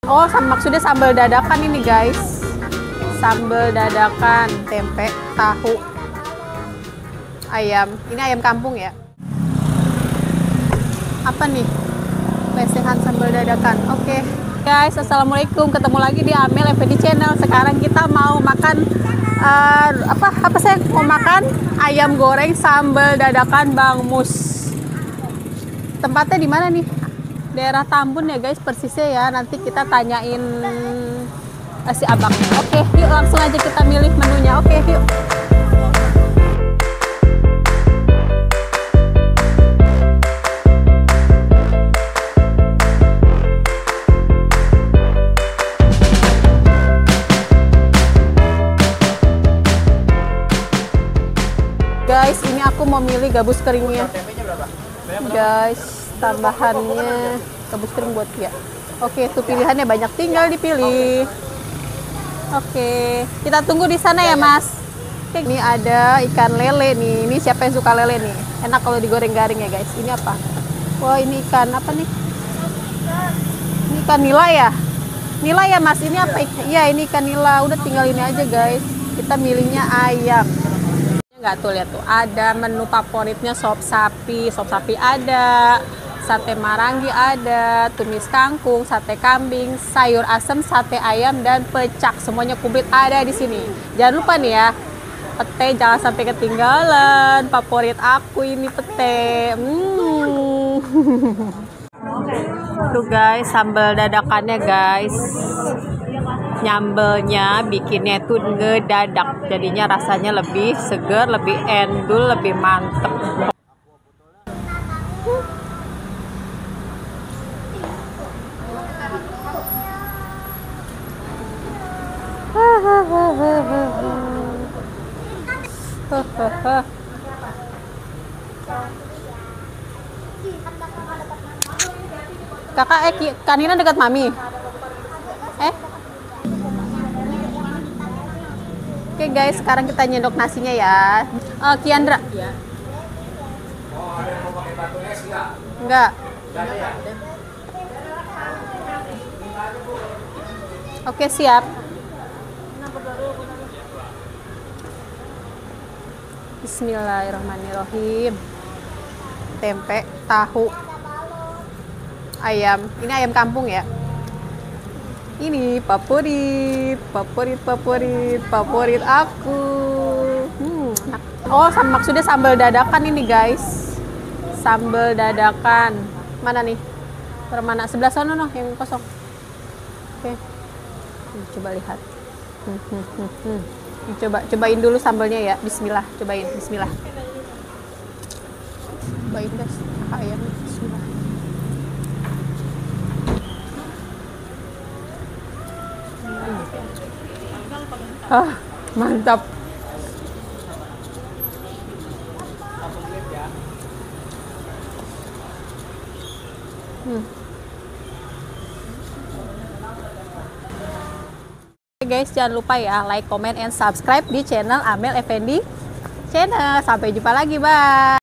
Oh, maksudnya sambal dadakan ini guys. Sambal dadakan, tempe, tahu, ayam. Ini ayam kampung ya. Apa nih? Lesehan sambal dadakan. Oke. Guys, assalamualaikum. Ketemu lagi di Amel Effendi Channel. Sekarang kita mau makan apa saya mau makan ayam goreng sambal dadakan Bang Mus. Tempatnya di mana nih? Daerah Tambun ya guys, persisnya ya. Nanti kita tanyain si abang. Oke, yuk langsung aja kita milih menunya. Oke, yuk. Guys, ini aku mau milih gabus keringnya. Guys, tambahannya gabus kering buat dia. Oke, tuh pilihannya banyak, tinggal dipilih. Oke, kita tunggu di sana ya Mas. Oke, ini ada ikan lele nih. Ini siapa yang suka lele nih? Enak kalau digoreng garing ya guys. Ini apa? Wah, ini ikan apa nih? Ini ikan nila ya? Nila ya Mas, ini apa? Iya, ini ikan nila. Udah tinggal ini aja guys. Kita milihnya ayam. Nggak tuh, lihat tuh, ada menu favoritnya sop sapi ada, sate marangi ada, tumis kangkung, sate kambing, sayur asem, sate ayam, dan pecak. Semuanya komplit ada di sini. Jangan lupa nih ya, pete jangan sampai ketinggalan. Favorit aku ini pete. Tuh guys, sambal dadakannya guys. Nyambelnya bikinnya itu ngedadak, jadinya rasanya lebih seger, lebih endul, lebih mantep. Kakak, kanina dekat mami. Oke guys, sekarang kita nyendok nasinya ya. Kiandra. Enggak. Oke, siap. Bismillahirrahmanirrahim. Tempe, tahu, ayam. Ini ayam kampung ya. Ini favorit aku. Oh, maksudnya sambal dadakan ini guys. Sambal dadakan. Mana nih? Mana? Sebelah sana noh, yang kosong. Oke. Coba lihat. Cobain dulu sambalnya ya. Bismillah, cobain. Bismillah. Cobain guys, ayamnya. Bismillah. Mantap. Guys, jangan lupa ya like, comment, and subscribe di channel Amel Effendi Channel. Sampai jumpa lagi, bye.